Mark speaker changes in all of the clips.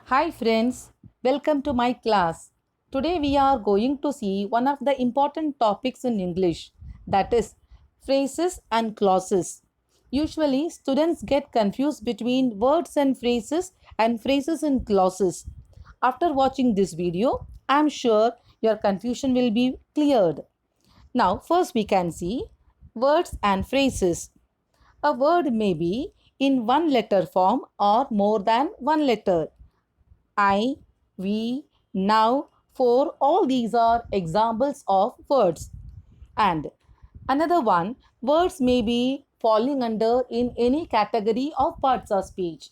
Speaker 1: Hi friends, welcome to my class. Today we are going to see one of the important topics in English, that is phrases and clauses. Usually students get confused between words and phrases and clauses. After watching this video, I am sure your confusion will be cleared. Now first we can see words and phrases. A word may be in one letter form or more than one letter. I, we, now, for, all these are examples of words. And another one, words may be falling under in any category of parts of speech.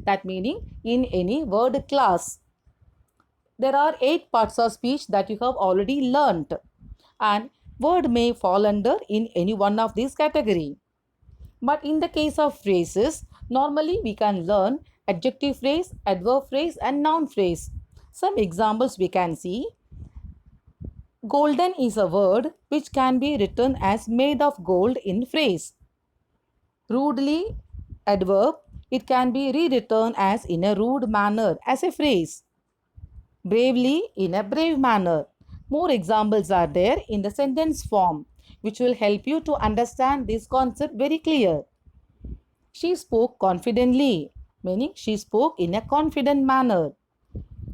Speaker 1: That meaning in any word class. There are 8 parts of speech that you have already learnt. And word may fall under in any one of these category. But in the case of phrases, normally we can learn adjective phrase, adverb phrase and noun phrase. Some examples we can see. Golden is a word which can be written as made of gold in phrase. Rudely, adverb, it can be rewritten as in a rude manner as a phrase. Bravely, in a brave manner. More examples are there in the sentence form which will help you to understand this concept very clear. She spoke confidently, meaning she spoke in a confident manner.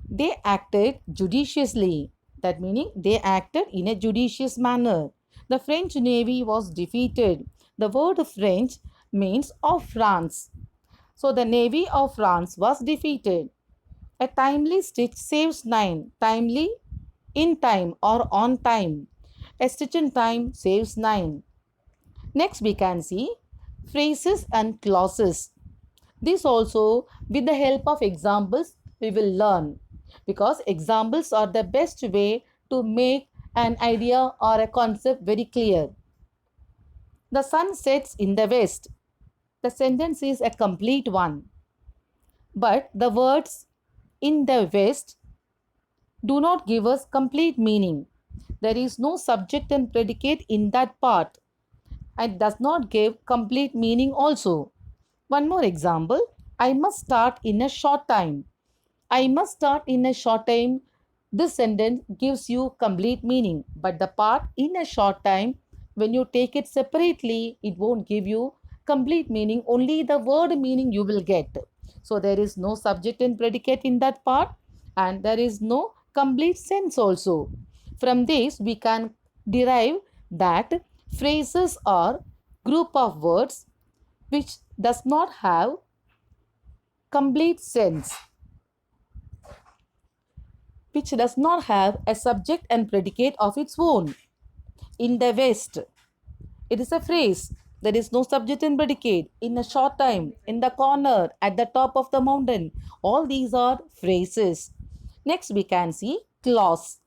Speaker 1: They acted judiciously, that meaning they acted in a judicious manner. The French Navy was defeated. The word French means of France. So the Navy of France was defeated. A timely stitch saves 9. Timely, in time or on time. A stitch in time saves 9. Next we can see phrases and clauses. This also, with the help of examples, we will learn, because examples are the best way to make an idea or a concept very clear. The sun sets in the west. The sentence is a complete one. But the words in the west do not give us complete meaning. There is no subject and predicate in that part. It does not give complete meaning also. One more example. I must start in a short time. I must start in a short time. This sentence gives you complete meaning. But the part in a short time, when you take it separately, it won't give you complete meaning. Only the word meaning you will get. So there is no subject and predicate in that part, and there is no complete sense also. From this, we can derive that phrases are group of words which does not have complete sense, which does not have a subject and predicate of its own. In the West, it is a phrase. There is no subject and predicate. In a short time, in the corner, at the top of the mountain. All these are phrases. Next, we can see clause.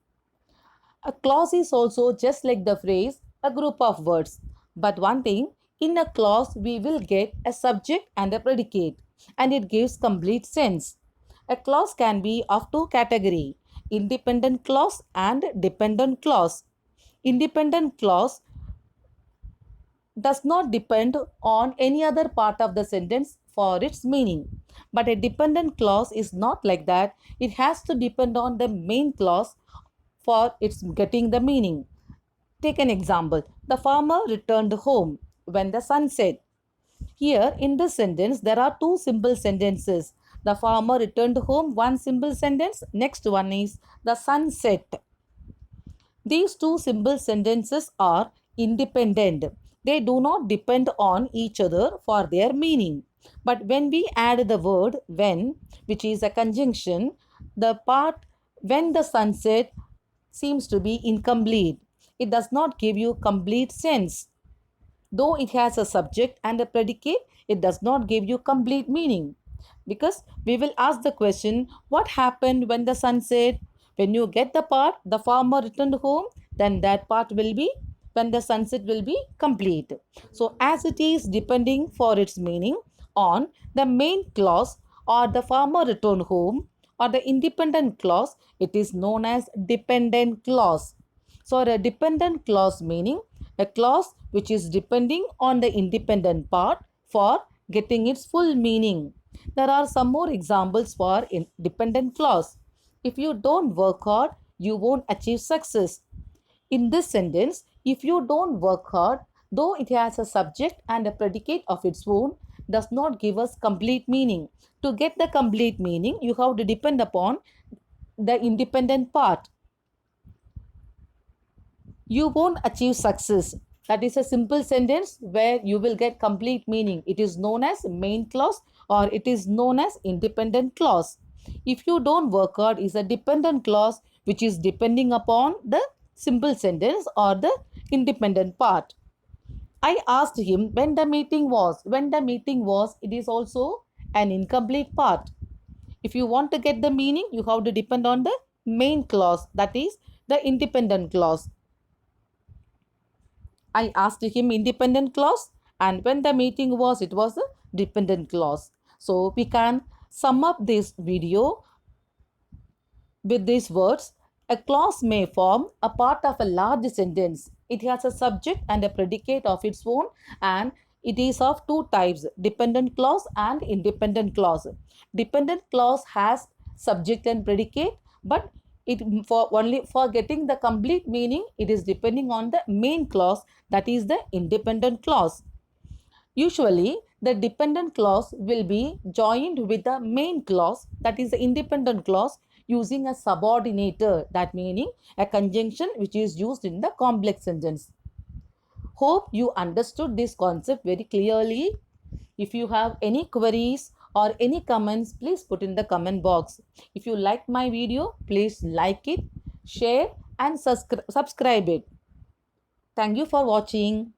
Speaker 1: A clause is also just like the phrase, a group of words. But one thing, in a clause, we will get a subject and a predicate, and it gives complete sense. A clause can be of two categories, independent clause and dependent clause. Independent clause does not depend on any other part of the sentence for its meaning. But a dependent clause is not like that. It has to depend on the main clause for its getting the meaning. Take an example. The farmer returned home when the sun set. Here in this sentence, there are two simple sentences. The farmer returned home, one simple sentence. Next one is the sun set. These two simple sentences are independent. They do not depend on each other for their meaning. But when we add the word when, which is a conjunction, the part when the sun set seems to be incomplete. It does not give you complete sense. Though it has a subject and a predicate, it does not give you complete meaning. Because we will ask the question, what happened when the sun set? When you get the part, the farmer returned home, then that part will be, when the sunset will be complete. So as it is depending for its meaning on the main clause or the farmer returned home or the independent clause, it is known as dependent clause. So a dependent clause meaning a clause which is depending on the independent part for getting its full meaning. There are some more examples for dependent clause. If you don't work hard, you won't achieve success. In this sentence, if you don't work hard, though it has a subject and a predicate of its own, does not give us complete meaning. To get the complete meaning, you have to depend upon the independent part. You won't achieve success. That is a simple sentence where you will get complete meaning. It is known as main clause or it is known as independent clause. If you don't work hard is a dependent clause which is depending upon the simple sentence or the independent part. I asked him when the meeting was. When the meeting was, it is also an incomplete part. If you want to get the meaning, you have to depend on the main clause, that is the independent clause. I asked him independent clause, and when the meeting was, it was a dependent clause. So we can sum up this video with these words. A clause may form a part of a large sentence. It has a subject and a predicate of its own, and it is of two types, dependent clause and independent clause. Dependent clause has subject and predicate, but it for getting the complete meaning, it is depending on the main clause, that is the independent clause. Usually, the dependent clause will be joined with the main clause, that is the independent clause, using a subordinator, that meaning a conjunction which is used in the complex sentence. Hope you understood this concept very clearly. If you have any queries or any comments, please put in the comment box. If you like my video, please like it, share and subscribe it. Thank you for watching.